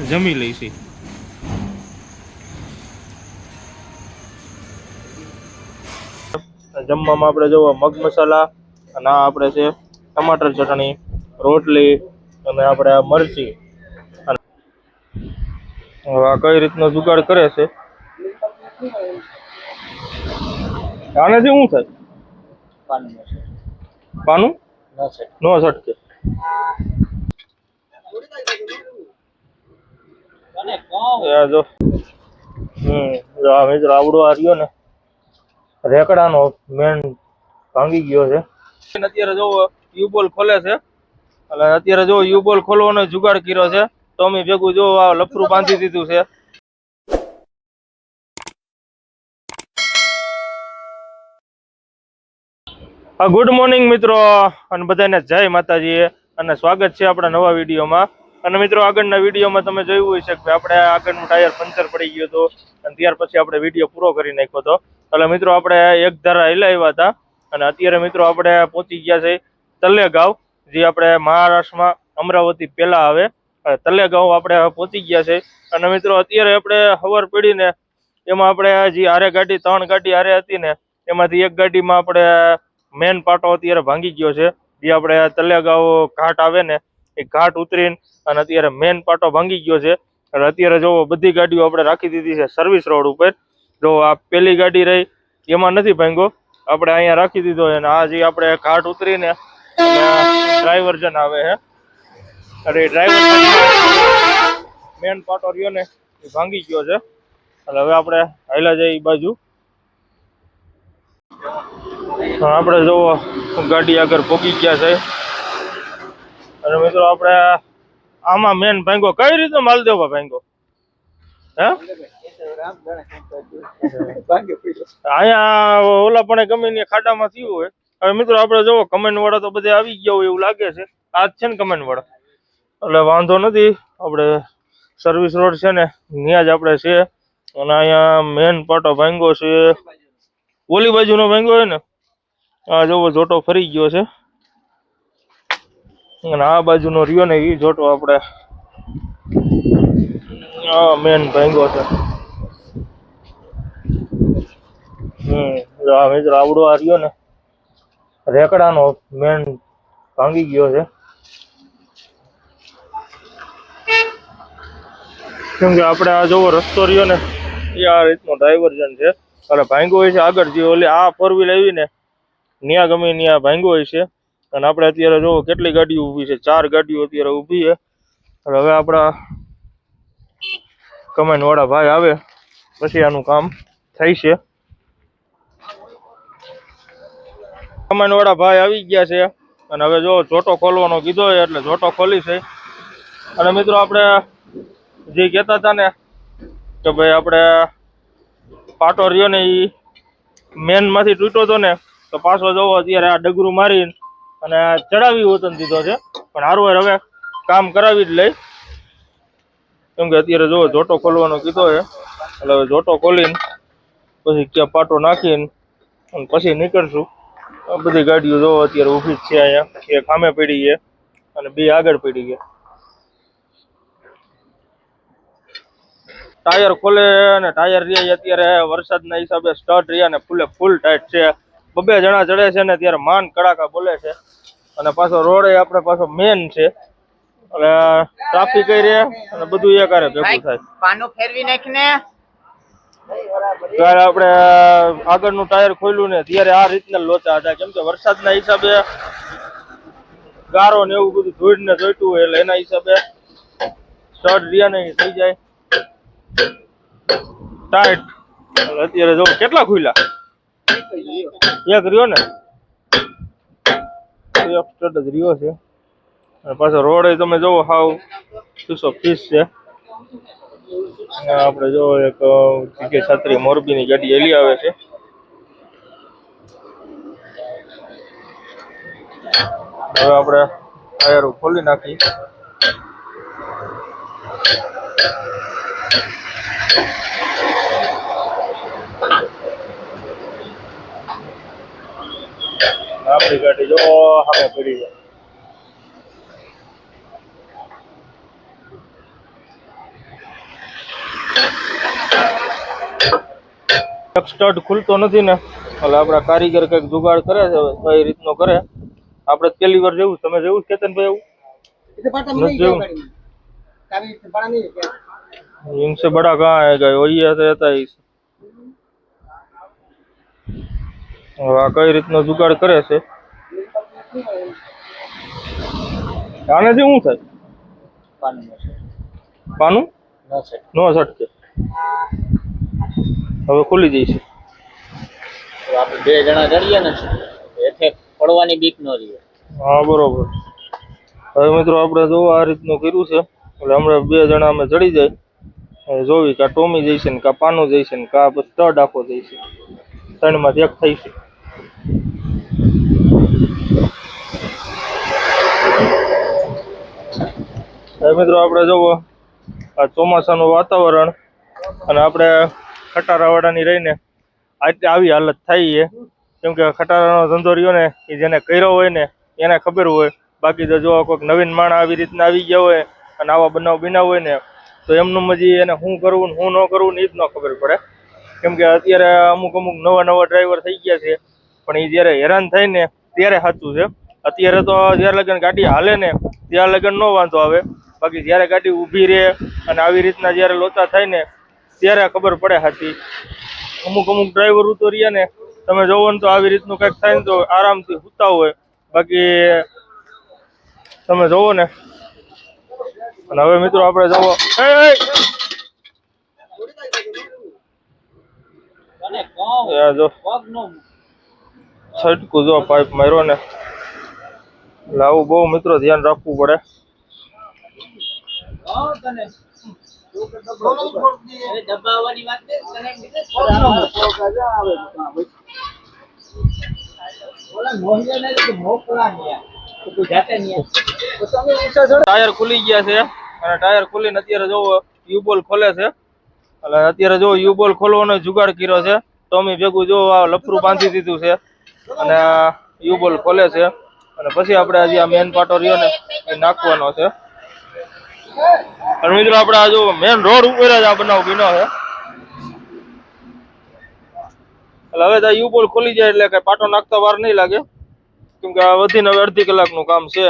જમી લઈશી. જમવામાં આપણે જોવો મગ મસાલા અને આ આપણે છે ટમાટર ચટણી, રોટલી અને આપણે આ મરચી. હવે આ કઈ રીતનો જુગાડ કરે છે આનાથી શું થાય? પાનું નો છટકે. જો મિત્રો આવડો આ રહ્યો ને રેકડાનો મેન ભાંગી ગયો છે. અત્યારે જો યુબોલ ખોલે છે એટલે અત્યારે જો યુબોલ ખોલવાનો જુગાડ કર્યો છે તો અમે ભેગું જો આ લફરું બાંધી દીધું છે. ગુડ મોર્નિંગ મિત્રો અને બધાને જય માતાજી અને સ્વાગત છે આપણા નવા વિડીયોમાં. અને મિત્રો આગળના વિડીયોમાં તમે જોયું હોય છે કે આપણે આગળનું ટાયર પંચર પડી ગયું હતું અને ત્યાર પછી આપણે વિડીયો પૂરો કરી નાખ્યો હતો. એટલે મિત્રો આપણે એક ધારા હિલાવ્યા હતા અને અત્યારે મિત્રો આપણે પહોંચી ગયા છે તલેગાંવ, જે આપણે મહારાષ્ટ્રમાં અમરાવતી પહેલા આવે. તલેગાંવ આપણે પહોંચી ગયા છે અને મિત્રો અત્યારે આપણે ખબર પડીને એમાં આપણે જે હારે ગાડી 3 ગાડી હારે હતી ને એમાંથી એક ગાડીમાં આપણે મેન પાટો અત્યારે ભાંગી ગયો છે. જે આપણે તલેગાંવ ઘાટ આવે ને એ ઘાટ ઉતરીને અને અત્યારે મેન પાટો ભાંગી ગયો છે. અને અત્યારે જો બધી ગાડીઓ આપણે રાખી દીધી છે સર્વિસ રોડ ઉપર. જો આ પેલી ગાડી રહી એમાં નથી ભાંગ્યો, આપણે અહીંયા રાખી દીધો છે. અને આ જે આપણે ઘાટ ઉતરીને ડ્રાઈવર જન આવે છે અરે ડ્રાઈવર મેન પાટો રહ્યો ને એ ભાંગી ગયો છે. એટલે હવે આપણે હાલ્યા જઈએ એ બાજુ. આપણે જો ગાડી આગળ પહોંચી ગયા છે અને મિત્રો આપણે આમાં મેન ભાંગો કઈ રીતે માલદેવમાં ભાંગો હે અહીંયા ઓલા પણ ગમે ને ખાડામાં થયું હોય. હવે મિત્રો આપણે જોવો કમેન્ટ વાળા તો બધે આવી ગયા હોય એવું લાગે છે. આજ છે ને કમેન્ટ વાળા એટલે વાંધો નથી. આપણે સર્વિસ રોડ છે ને ત્યાં જ આપણે છે અને અહીંયા મેન પાટો ભાંગો છે. ઓલી બાજુનો ભાંગો હોય ને આ જોવો જોટો ફરી ગયો છે અને આ બાજુનો રહ્યો ને એ જોટો આપણે મેન ભાંગો છે. મિત્રો આવડો આ રહ્યો ને રેકડાનો મેન ભાંગી ગયો છે. કેમ કે આપણે આ જોવો રસ્તો રહ્યો ને એ આ રીતનો ડાયવર્ઝન છે અને ભાંગ્યો હોય છે આગળ જે ઓલી આ 4 વ્હીલ આવી ને ન્યા ગમે ન્યા ભાંગ્યો હોય છે. અને આપણે અત્યારે જોવો કેટલી ગાડીઓ ઊભી છે, 4 ગાડીઓ અત્યારે ઊભી છે. અને હવે આપણા કમેન્ટ વાળા ભાઈ આવે પછી આનું કામ થાય છે. કમેન્ટ વાળા ભાઈ આવી ગયા છે અને હવે જો જોટો ખોલવાનો કીધો હોય એટલે જોટો ખોલી છે. અને મિત્રો આપણે જે કહેતા હતા ને કે ભાઈ આપણે પાટો રહ્યો ને એ મેન માંથી તૂટ્યો હતો ને તો પાછો જોવો અત્યારે આ ડગરું મારીને અને ચડાવી વતન દીધો છે. પણ હારું હવે કામ કરાવી જ લઈ, કેમ કે અત્યારે જોવો જોટો ખોલવાનો કીધો છે એટલે હવે જોટો ખોલીને પછી ક્યાં પાટો નાખીને અને પછી નીકળશું. બધી ગાડીઓ જોવો અત્યારે ઊભી જ છે અહીંયા. એક સામે પડી છે અને 2 આગળ પડી છે. ટાયર ખોલે અને ટાયર રહ્યા અત્યારે વરસાદના હિસાબે સ્ટડ રહ્યા ને ફૂલ ટાઈટ છે. 2 જણા ચડે છે ને ત્યારે માન કડાકા બોલે છે. અને પાછો રોડ આપણે પાછો મેન છે એટલે ટ્રાફિક રહે અને બધું એકારે ભેગું થાય. પાનું ફેરવી નાખને ત્યારે આપણે આગળનું ટાયર ખોલ્યું ને ત્યારે આ રીતના લોચા હતા. કેમ કે વરસાદના હિસાબે ગારો ને એવું બધું ધૂળ ને જોઈતું હોય એટલે એના હિસાબે સ્ટડ રહ્યા ને થઈ જાય ટાઈટ. અત્યારે જો કેટલા ખુલ્યા, એક રહ્યો ને એક સ્ટડ જ રહ્યો છે. અને પાછો રોડ તમે જોવો હાવ 230 છે. આપણે જો એક જગ્યા છત્રી મોરબીની ગાડી એલી આવે છે. હવે આપણે ટાયર ખોલી નાખી. આપણી ગાડી જો સામે પડી જાય. એક સ્ટડ ખુલતો નથી ને એટલે આપણા કારીગર કંઈક જુગાડ કરે છે કઈ રીતનો કરે આપણે પહેલી વાર જેવું તમે જેવું કેતનભાઈ એવું इनसे बड़ा कहाँ है गए वही ऐसे रहता है આ કઈ રીતનો જુગાડ કરે છે આનાથી શું થાય પાનું નો સટકે હવે ખુલી જઈશે આપણે બે જણા જડીએ ને એથે પડવાની બીક ન રહે હા બરોબર હવે મિત્રો આપણે જો આ રીતનું કર્યું છે એટલે હમણાં બે જણા અમે ચડી જાય જોવી કા ટોમી જઈશે ને કા પાનું જઈશે ને કા પછી સ્ટડ આખો જઈશે ત્રણમાંથી એક થઈ છે મિત્રો આપણે જોવો આ ચોમાસાનું વાતાવરણ અને આપણે ખટારાવાડાની રહીને આવી હાલત થાય છે કેમ કે ખટારાનો ધંધો રહ્યો ને એ જેને કર્યો હોય ને એને ખબર હોય બાકી તો જો કોઈક નવીન માણસ આવી રીતના આવી ગયા હોય અને આવા બનાવ હોય ને તો એમનું મજી એને શું કરવું ને શું ન કરવું ને એ જ ન ખબર પડે કેમ કે અત્યારે અમુક નવા ડ્રાઈવર થઈ ગયા છે પણ એ જ્યારે હેરાન થાય ને ત્યારે સાચું છે અત્યારે તો જ્યારે લગન ગાડી હાલે ને ત્યાં લગન ન વાંધો આવે બાકી જ્યારે ગાડી ઊભી રહે અને આવી રીતના જ્યારે લોચા થાય ને ત્યારે ખબર પડે સાચી અમુક ડ્રાઈવર તો રહ્યા ને તમે જોવો ને તો આવી રીતનું કંઈક થાય ને તો આરામથી સૂતા હોય બાકી તમે જોવો ને અને હવે મિત્રો આપણે જોવો જો છટકું જો પાઇપ માર્યો ને એટલે આવું બહુ મિત્રો ધ્યાન રાખવું પડે ટાયર ખુલી ગયા છે અને ટાયર ખુલીને અત્યારે જો યુબોલ ખોલે છે એટલે અત્યારે જો યુબોલ ખોલવાનો જુગાડ કર્યો છે તો અમે ભેગું જો આ લફરું બાંધી દીધું છે અને યુબોલ ખોલે છે અને પછી આપણે હજી આ મેન પાટો રહ્યો ને એ નાખવાનો છે અને મિત્રો આપણે આ જો મેન રોડ ઉપર જ આ બનાવ બન્યો છે એટલે હવે તો યુબોલ ખોલી જાય એટલે કઈ પાટો નાખતા વાર નહીં લાગે કેમ કે આ વધીને હવે અડધી કલાકનું કામ છે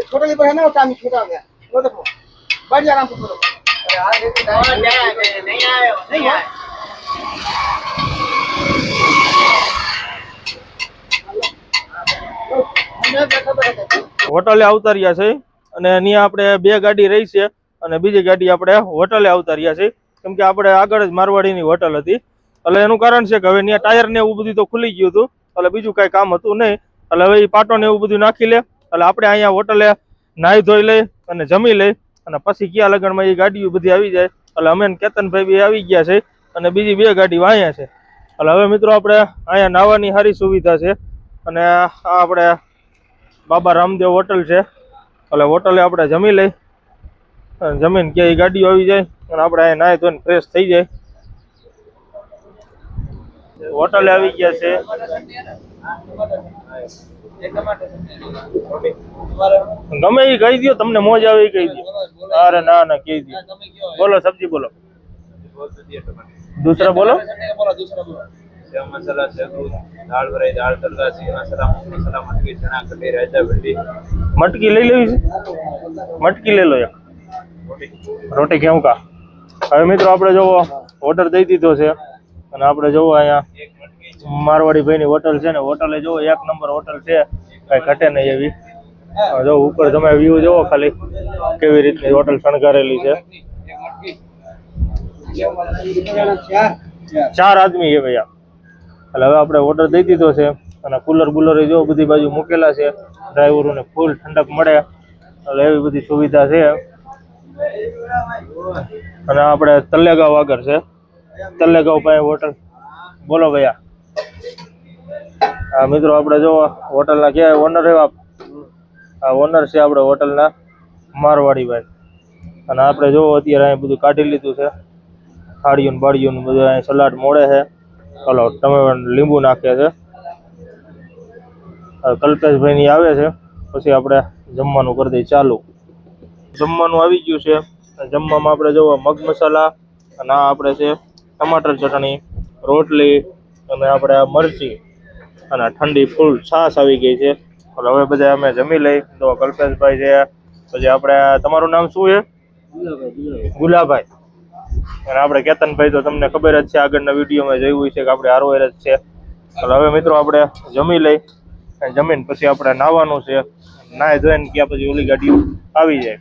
छोटा लिपर है ना वो काम छोटा हो गया वो देखो बढ़िया आराम से करो नहीं आया હોટલે આવતા રહ્યા છે અને અહીંયા આપણે બે ગાડી રહી છે અને બીજી ગાડી આપણે હોટલે આવતા રહ્યા છે કેમ કે આપણે આગળ જ મારવાડીની હોટલ હતી એટલે એનું કારણ છે કે હવે ત્યાં ટાયર ને એવું બધું તો ખુલી ગયું હતું એટલે બીજું કઈ કામ હતું નહીં એટલે હવે એ પાટો ને એવું બધું નાખી લે એટલે આપણે અહીંયા હોટલે નાહી ધોઈ લઈ અને જમી લઈ અને પછી ક્યાં લગનમાં એ ગાડીઓ બધી આવી જાય એટલે અમે કેતનભાઈ બી આવી ગયા છે અને બીજી બે ગાડી અહીંયા છે એટલે હવે મિત્રો આપણે અહીંયા નાહવાની સારી સુવિધા છે અને આ આપણે બાબા રામદેવ હોટલ છે એટલે હોટલે આપણે જમી લઈ અને જમીન ક્યાં એ ગાડીઓ આવી જાય અને આપણે અહીંયા નાહી ધોઈને ફ્રેશ થઈ જાય હોટલે આવી ગયા છે ગમે એ કહી દો તમને મોજ આવે એ કહી દો અરે ના ના કહી દો બોલો સબ્જી बोलो दूसरा बोलो सेव मसाला सेव दाल फ्राई दाल तड़का सी मसाला मटकी चना कटी रायता भिंडी मटकी લઈ લેવી છે મટકી લઈ લો એક રોટી કેવું કા હવે મિત્રો આપણે જોવો ઓર્ડર દઈ દીધો છે અને આપણે જોવો અહીંયા મારવાડી ભાઈની હોટલ છે ને હોટલે જોવો એક નંબર હોટલ છે કઈ ઘટે નહીં એવી જો ઉપર તમે વ્યૂ જોવો ખાલી કેવી રીતની હોટલ શણગારેલી છે 4 આદમી છે ભૈયા એટલે હવે આપણે ઓર્ડર દઈ દીધો છે અને કુલર બુલર જો બધી બાજુ મૂકેલા છે ડ્રાઈવરોને ફૂલ ઠંડક મળે એટલે એવી બધી સુવિધા છે અને આપણે તલ્લેગાંવ આગળ છે તલ્લેગાંવ પાસે હોટલ બોલો ભૈયા હા મિત્રો આપણે જો હોટલના ક્યાં ઓનર એવા આ ઓનર છે આપણે હોટલના મારવાડી ભાઈ અને આપણે જો અત્યારે અહીં બધું કાઢી લીધું છે થાળીઓને બાળીઓને બધું અહીં સલાડ મોડે છે હલો તમે લીંબુ નાખે છે કલ્પેશભાઈની આવે છે પછી આપણે જમવાનું કરી દઈએ ચાલુ જમવાનું આવી ગયું છે જમવામાં આપણે જોવો મગ મસાલા અને આ આપણે છે ટમાટર ચટણી, રોટલી અને આપણે આ મરચી અને ઠંડી ફૂલ છાશ આવી ગઈ છે. એટલે હવે બધા અમે જમી લઈ. તો કલ્પેશભાઈ છે, પછી આપણે તમારું નામ શું છે? ગુલાભાઈ. અને આપણે કેતનભાઈ તો તમને ખબર જ છે, આગળના વિડીયોમાં જોયું છે કે આપણે હારોહાર જ છે. એટલે હવે મિત્રો આપણે જમી લઈ. જમીન પછી આપણે નાહવાનું છે. નાહી ધોઈને ગયા પછી ઓલી ગાડીઓ આવી જાય.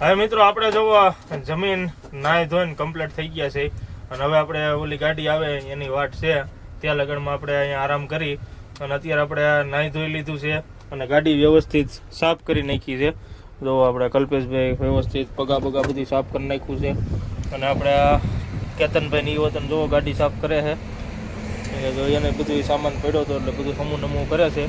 હવે મિત્રો આપણે જોવો જમીન નાહી ધોઈને કમ્પ્લીટ થઈ ગયા છે અને હવે આપણે ઓલી ગાડી આવે એની વાટ છે. ત્યાં લગનમાં આપણે અહીંયા આરામ કરી અને અત્યારે આપણે નાહી ધોઈ લીધું છે અને ગાડી વ્યવસ્થિત સાફ કરી નાખી છે. જો આપણે કલ્પેશભાઈ વ્યવસ્થિત પગા બધી સાફ કરી નાખ્યું છે અને આપણે કેતનભાઈ ની વતન જો ગાડી સાફ કરે છે. એને બધું સામાન પડ્યો હતો એટલે બધું હમું નમું કરે છે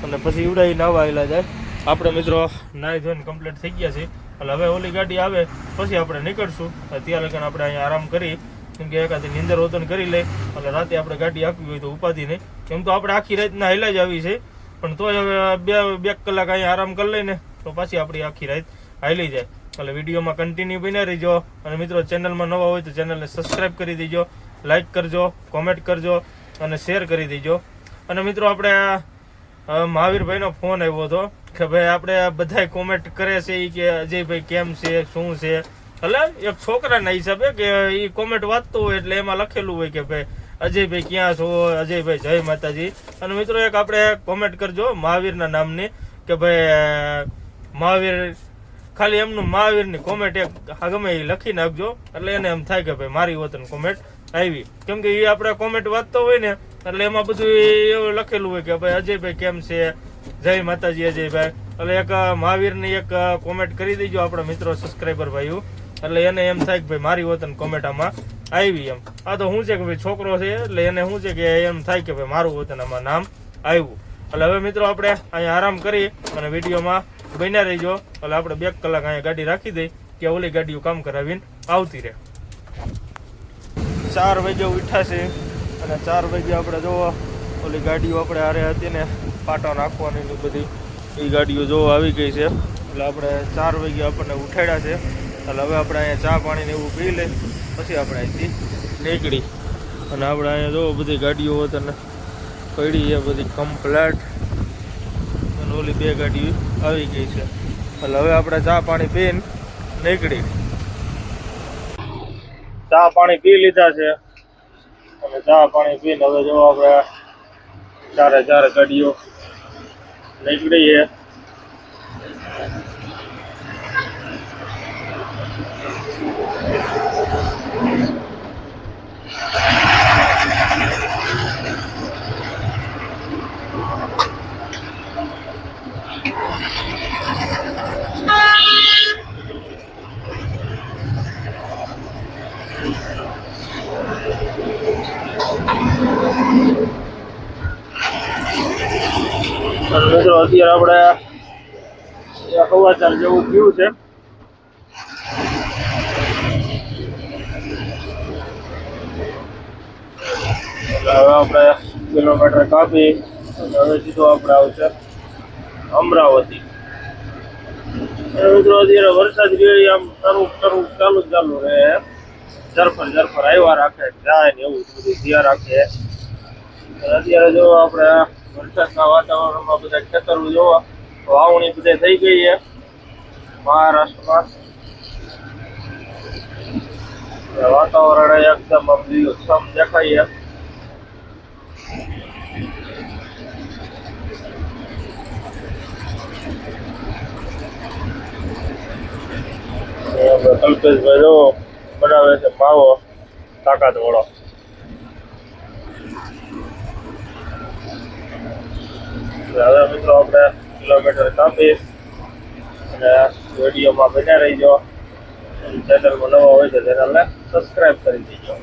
અને પછી ઉડાઈ નાવા આવેલા જાય. આપણે મિત્રો નાહી ધોઈને કમ્પ્લીટ થઈ ગયા છે એટલે હવે ઓલી ગાડી આવે પછી આપણે નીકળશું. ત્યાં લગન આપણે અહીંયા આરામ કરી, કેમ કે એકાદી નીંદર વતન કરી લઈ એટલે રાતે આપણે ગાડી આપવી હોય તો ઉપાધિ નહીં. કેમ તો આપણે આખી રાતના હેલા જ આવી છે, પણ તોય હવે બે કલાક અહીંયા આરામ કરી લઈને તો પાછી આપણી આખી રાત હાલી જાય. એટલે વિડીયોમાં કન્ટિન્યુ બન્યા રહીજો અને મિત્રો ચેનલમાં નવા હોય તો ચેનલને સબસ્ક્રાઈબ કરી દેજો, લાઈક કરજો, કોમેન્ટ કરજો અને શેર કરી દેજો. અને મિત્રો આપણે મહાવીરભાઈનો ફોન આવ્યો હતો કે ભાઈ આપણે બધા કોમેન્ટ કરે છે કે અજયભાઈ કેમ છે, શું છે. એટલે એક છોકરાના હિસાબે કે એ કોમેન્ટ વાંચતો હોય એટલે એમાં લખેલું હોય કે ભાઈ અજયભાઈ ક્યાં છો, અજયભાઈ જય માતાજી. અને મિત્રો એક આપણે કોમેન્ટ કરજો મહાવીરના નામની કે ભાઈ મહાવીર, ખાલી એમનું મહાવીરની કોમેન્ટ એક ગમે એ લખી નાખજો એટલે એને એમ થાય કે ભાઈ મારી વતન કોમેન્ટ આવી. કેમ કે એ આપણે કોમેન્ટ વાંચતો હોય ને એટલે એમાં બધું એવું લખેલું હોય કે ભાઈ અજયભાઈ કેમ છે, જય માતાજી અજયભાઈ. એટલે એક મહાવીરની એક કોમેન્ટ કરી દેજો આપણા મિત્રો સબસ્ક્રાઈબર ભાઈઓ, એટલે એને એમ થાય કે ભાઈ મારી વતન કોમેન્ટ આમાં આવી. એમ આ તો શું છે કે ભાઈ છોકરો છે એટલે એને શું છે કે એમ થાય કે ભાઈ મારું વતન આમાં નામ આવ્યું. એટલે હવે મિત્રો આપણે અહીંયા આરામ કરી અને વિડીયોમાં બન્યા રહીજો. એટલે આપણે 2 કલાક અહીંયા ગાડી રાખી દઈ કે ઓલી ગાડીઓ કામ કરાવીને આવતી રહે. 4 વાગે ઉઠ્યા છે અને 4 વાગે આપણે જોવો ઓલી ગાડીઓ આપણે હારે હતી ને પાટા નાખવાની બધી એ ગાડીઓ જોવો આવી ગઈ છે. એટલે આપણે 4 વાગે આપણને ઉઠાડ્યા છે. એટલે હવે આપણે અહીંયા ચા પાણીને એવું પી લઈ પછી આપણે અહીંથી નીકળી. અને આપણે અહીંયા જોવો બધી ગાડીઓ તને પડી છે બધી કમ્પ્લેટ અને ઓલી 2 ગાડીઓ આવી ગઈ છે. એટલે હવે આપણે ચા પાણી પીને નીકળી. ચા પાણી પી લીધા છે અને ચા પાણી પીને હવે જો આપણે 4 ગાડીઓ નીકળી છે. મિત્રો અત્યારે આપણે 4:15 જેવું થયું છે. હવે આપણે કિલોમીટર કાપી હવે સીધો આપણે આવશે અમરાવતી. મિત્રો અત્યારે વરસાદ રહ્યો આમ ચાલુ રહે, ઝરફર આવ્યા રાખે જાય ને એવું બધું ધ્યાન રાખે. અત્યારે જો આપણે વરસાદના વાતાવરણમાં બધા ખેતરો જોવા વાવણી બધે થઈ ગઈ છે મહારાષ્ટ્રમાં. વાતાવરણ એકદમ આમ લીલુંછમ દેખાય છે. કલ્પેશભાઈ જો બનાવે છે માવો તાકાત વાળો. હવે મિત્રો આપણે કિલોમીટર કાપી અને વિડીયોમાં બન્યા રહીજો. ચેનલમાં નવા હોય તો ચેનલને સબસ્ક્રાઈબ કરી દેજો.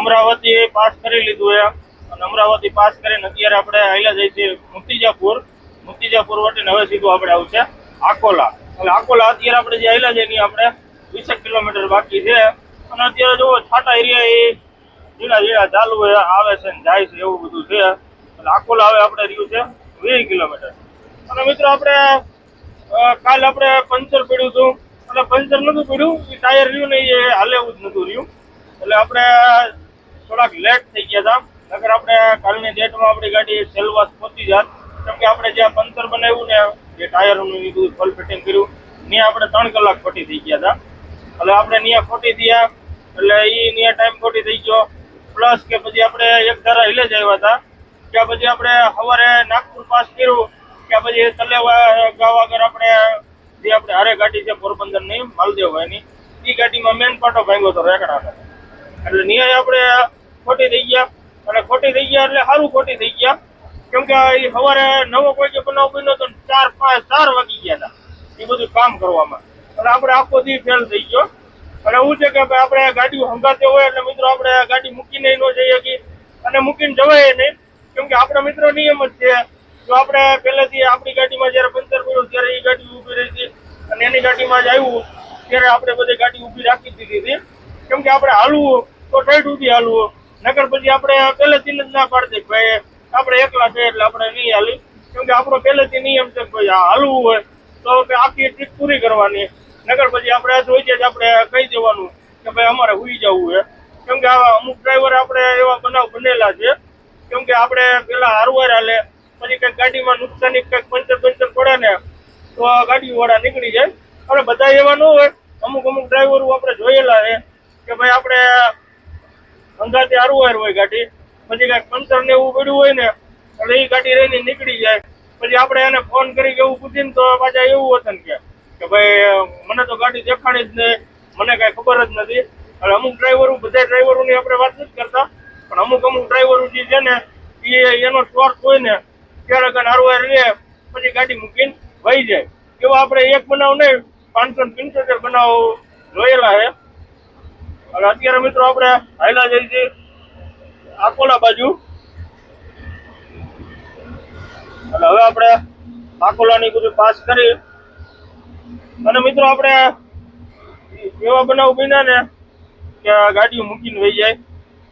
અમરાવતી પાસ કરી લીધું છે અને અમરાવતી પાસ કરીને અત્યારે આપણે હાલ્યા જઈએ છીએ મુક્તિજાપુર વટીને હવે સીધું આપણે આવશે આકોલા. એટલે આકોલા અત્યારે આપણે જે હાલ્યા જઈએ આપણે 20 કિલોમીટર બાકી છે અને અત્યારે જો છાટા એરિયા એ ઝીણા ચાલુ આવે છે ને જાય છે એવું બધું છે. એટલે આકોલા હવે આપણે રહ્યું છે 20 કિલોમીટર. અને મિત્રો આપણે કાલ આપણે પંચર પડ્યું હતું એટલે પંચર નતું પડ્યું, એ ટાયર રહ્યું ને એ હાલે એવું જ નતું રહ્યું. એટલે આપણે થોડાક લેટ થઈ ગયા હતા, નકર આપણે કાલની ડેટમાં આપણી ગાડી સેલવાસ પહોંચી જાત. કેમ કે આપણે જ્યાં પંચર બનાવ્યું ને જે ટાયરનું એ બધું ફોલ ફિટિંગ કર્યું ત્યાં આપણે 3 કલાક ખોટી થઈ ગયા હતા. એટલે આપણે ત્યાં ખોટી થયા એટલે એ ત્યાં ટાઈમ ખોટી થઈ ગયો. પ્લસ કે પછી આપણે એક ધારા હિલે જ આવ્યા હતા, ત્યાં પછી આપણે સવારે નાગપુર પાસ કર્યું, ત્યાં પછી તલેવા ગાવ આગળ આપણે જે આપણે હારે ગાડી છે પોરબંદરની માલદેવભાઈની, એ ગાડીમાં મેન પાટો ભાંગ્યો હતો રેકડાનો. એટલે ન્યાય આપણે ખોટી થઈ ગયા અને ખોટી થઈ ગયા એટલે સારું ખોટી થઈ ગયા. કેમ કે એ સવારે નવો કોઈ બનાવ બન્યો તો 4 વાગી ગયા હતા એ બધું કામ કરવામાં. એટલે આપણે આખો દી ફેલ થઈ ગયો. અને એવું છે કે આપણે ગાડીઓ હંગાતે હોય એટલે મિત્રો આપણે ગાડી મૂકીને ન જઈ શકીએ અને મૂકીને જવાય નહીં. કેમ કે આપણા મિત્રો નિયમ જ છે, જો આપણે પહેલેથી આપણી ગાડીમાં જયારે પંચર પડ્યું ત્યારે એ ગાડી ઊભી રહી હતી અને એની ગાડીમાં જ આવ્યું ત્યારે આપણે બધી ગાડી ઊભી રાખી દીધી હતી. કેમ કે આપણે હાલવું તો ઠેઠ સુધી હાલવું, નકર પછી આપણે પહેલેથી જ ના પાડતી ભાઈ આપણે એકલા છે એટલે આપણે નહીં હાલી. કેમ કે આપણો પહેલેથી નિયમ છે ભાઈ હાલવું હોય તો આખી ટ્રીપ પૂરી કરવાની, નગર પછી આપણે જોઈ જ આપણે કહી દેવાનું કે ભાઈ અમારે હુઈ જવું છે. કેમ કે અમુક ડ્રાઈવર આપણે એવા બનાવ બનેલા છે. કેમ કે આપણે પેલા હારવાર હાલે પછી કંઈક ગાડીમાં નુકસાની કંઈક પંચર પડે ને તો ગાડી વાળા નીકળી જાય. આપણે બધા એવા ન હોય, અમુક ડ્રાઈવરો આપણે જોયેલા છે કે ભાઈ આપણે અંગાથી હારવાર હોય ગાડી, પછી કંઈક પંચર ને એવું પડ્યું હોય ને એટલે એ ગાડી રહીને નીકળી જાય. પછી આપણે એને ફોન કરી એવું પૂછીને તો પાછા એવું હતું કે ભાઈ મને તો ગાડી દેખાણી જ નહીં, મને કઈ ખબર જ નથી. એટલે અમુક ડ્રાઈવરો બધા ડ્રાઈવરોની આપણે વાત નથી કરતા, પણ અમુક ડ્રાઈવરો જે છે ને એનો સ્વાર્થ હોય ને ત્યારે કઈ હારવાર રહે પછી ગાડી મૂકીને વહી જાય. એવા આપણે એક બનાવ નહીં 575 બનાવ જોયેલા છે. એટલે અત્યારે મિત્રો આપણે હાલ્યા જઈએ છીએ આકોલા બાજુ. એટલે હવે આપણે આકોલાની બધું પાસ કરી અને મિત્રો આપણે એવા બનાવ બન્યા ને કે ગાડીઓ મૂકીને વહી જાય.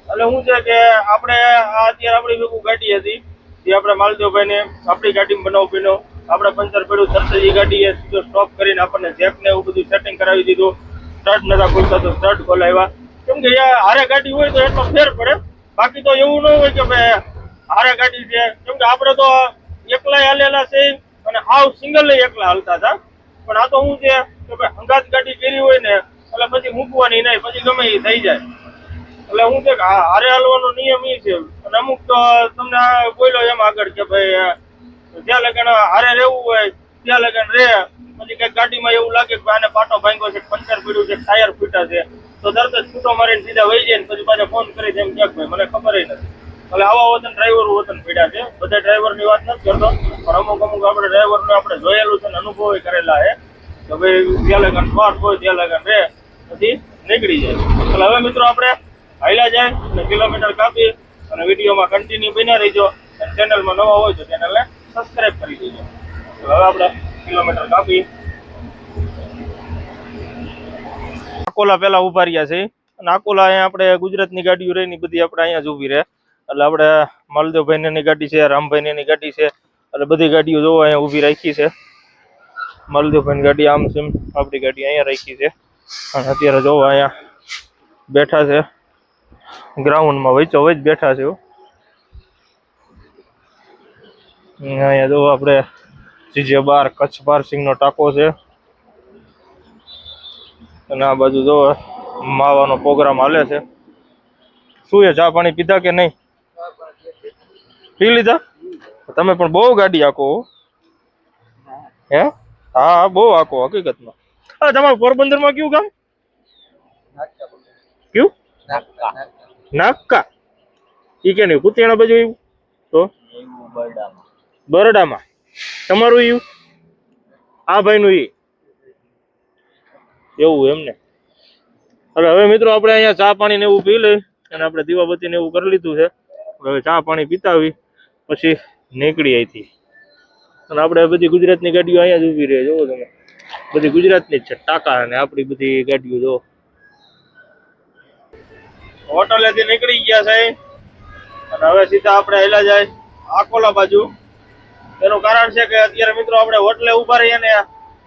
એટલે શું છે કે આપણે અત્યારે આપણી ભેગું ગાડી હતી જે આપણે માલદેવભાઈને આપણી ગાડીમાં બનાવ બન્યો. આપણે પંચર પડ્યું તરત જ એ ગાડીએ સીધો સ્ટોપ કરીને આપણને જેક ને એવું બધું સેટિંગ કરાવી દીધું. સ્ટડ નતા ખોલતા તો સ્ટડ ખોલાવ્યા. કેમ કે હારે ગાડી હોય તો એટલો ફેર પડે, બાકી તો એવું ન હોય કે ભાઈ હારે ગાડી છે. કેમ કે આપણે તો એકલા હાલેલા છે અને હાવ સિંગલ એકલા હાલતા હતા. પણ આ તો શું છે કે ભાઈ હંગાત ગાડી કરી હોય ને એટલે પછી મૂકવાની નહીં, પછી ગમે એ થઈ જાય. એટલે શું છે કે હારે હાલવાનો નિયમ એ છે. અને અમુક તો તમને બોલ્યો એમ આગળ કે ભાઈ જ્યાં લગન હારે રહેવું હોય ત્યાં લગન રહે, પછી કઈક ગાડીમાં એવું લાગે કે આને પાટો ભાંગ્યો છે, પંચર પડ્યું છે, ટાયર ફૂટા છે તો તરત જ છૂટો મારીને સીધા વહી જાય ને પછી પાછા ફોન કરી દે એમ કે ભાઈ મને ખબર નથી. એટલે આવા વતન ડ્રાઈવરો વતન પડ્યા છે. બધા ડ્રાઈવરની વાત નથી કરતો, પણ અમુક આપણે ડ્રાઈવરને આપણે જોયેલું છે ને અનુભવ કરેલા છે કે ભાઈ ત્યાં લગન સ્વાર્થ હોય ત્યાં લગન રહે પછી નીકળી જાય. એટલે હવે મિત્રો આપણે હાલ્યા જાય અને કિલોમીટર કાપી અને વિડીયોમાં કન્ટિન્યુ બન્યા રહીજો. અને ચેનલમાં નવા હોય તો ચેનલને સબસ્ક્રાઈબ કરી દેજો. તો હવે આપણે કિલોમીટર કાપી આકોલા પેલા ઉભા રહ્યા છે અને આકોલા અહીંયા આપણે ગુજરાતની ગાડીઓ રહીને બધી આપણે અહીંયા જ ઊભી રહે. એટલે આપણે માલદેવભાઈની ગાડી છે, રામભાઈની ગાડી છે, એટલે બધી ગાડીઓ જોવો અહીંયા ઊભી રાખી છે. માલદેવભાઈની ગાડી આમ છે, આપણી ગાડી અહીંયા રાખી છે અને અત્યારે જોવો અહીંયા બેઠા છે ગ્રાઉન્ડમાં વચ્ચો વચ બેઠા છે. અહીંયા જો આપણે જીજે 12 કચ્છ પાર્સિંગનો ટાંકો છે અને આ બાજુ જો માવાનો પ્રોગ્રામ હાલે છે. શું એ ચા પાણી પીધા કે નહીં? પી લીધા? તમે પણ બહુ ગાડી હાકો હે? હા બહુ હાકો હકીકતમાં. હા તમારું પોરબંદરમાં કયું ગામ? કયું? નાકા. ઈ કે નહીં કુતિયાણા બાજુ એવું તો બરડામાં તમારું એવું? આ ભાઈનું ઈ એવું એમને. એટલે હવે મિત્રો આપણે અહીંયા ચા પાણી ને એવું પી લઈ અને આપણે દીવાબત્તીને એવું કરી લીધું છે. હવે ચા પાણી પીતા આવી પછી નીકળી અહીંથી. અને આપણે બધી ગુજરાતની ગાડીઓ અહીંયા જ ઊભી રહે, જોવો તમે, બધી ગુજરાતની જ છે. ટાકા અને આપણી બધી ગાડીઓ જો હોટલેથી નીકળી ગયા છે અને હવે સીધા આપણે હેલા જાય આકોલા બાજુ. એનું કારણ છે કે અત્યારે મિત્રો આપણે હોટલે ઉભા રહીએ ને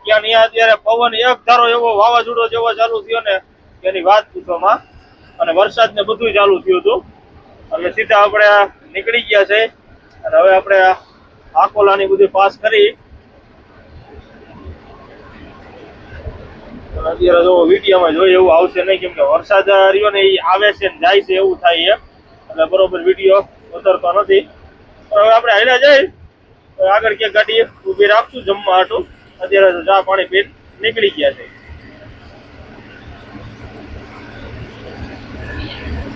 ત્યાં અત્યારે પવન એક ધારો એવો વાવાઝોડો જેવો ચાલુ થયો ને એની વાત પૂછવામાં, અને વરસાદ ને બધું ચાલુ થયું હતું. અને સીધા આપણે નીકળી ગયા છે અને હવે આપણે આકોલાની બધી પાસ કરી. અત્યારે જો વિડીયોમાં જોઈએ એવું આવશે નહીં, કેમ કે વરસાદ રહ્યો ને એ આવે છે ને જાય છે એવું થાય છે, એટલે બરોબર વિડીયો ઉતરતો નથી. હવે આપણે હાલ્યા જઈ આગળ ક્યાંક ગાડી ઊભી રાખશું જમવા હાટું. અત્યારે તો ચા પાણી પી નીકળી ગયા છે.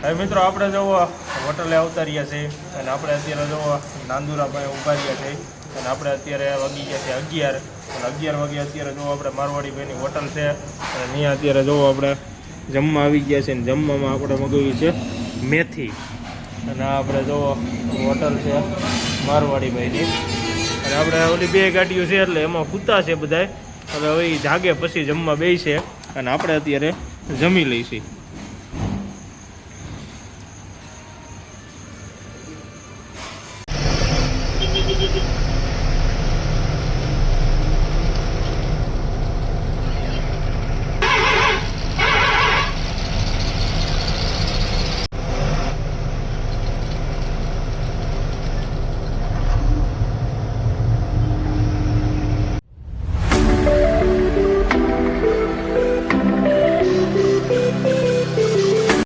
હવે મિત્રો આપણે જો હોટલે આવતા રહ્યા છે અને આપણે અત્યારે જો નાંદુરા પાસે ઉભા રહ્યા છે અને આપણે અત્યારે વાગી ગયા છે 11 અને 11 વાગે અત્યારે જો આપણે મારવાડી ભાઈની હોટલ છે અને અહીંયા અત્યારે જો આપણે જમવા આવી ગયા છે. ને જમવામાં આપણે મગાવ્યું છે મેથી અને આ આપણે જો હોટલ છે મારવાડી ભાઈની. અને આપણે ઓલી 2 ગાડીઓ છે એટલે એમાં કૂતા છે બધાય. હવે એ જાગે પછી જમવા બેસશે અને આપણે અત્યારે જમી લઈશું.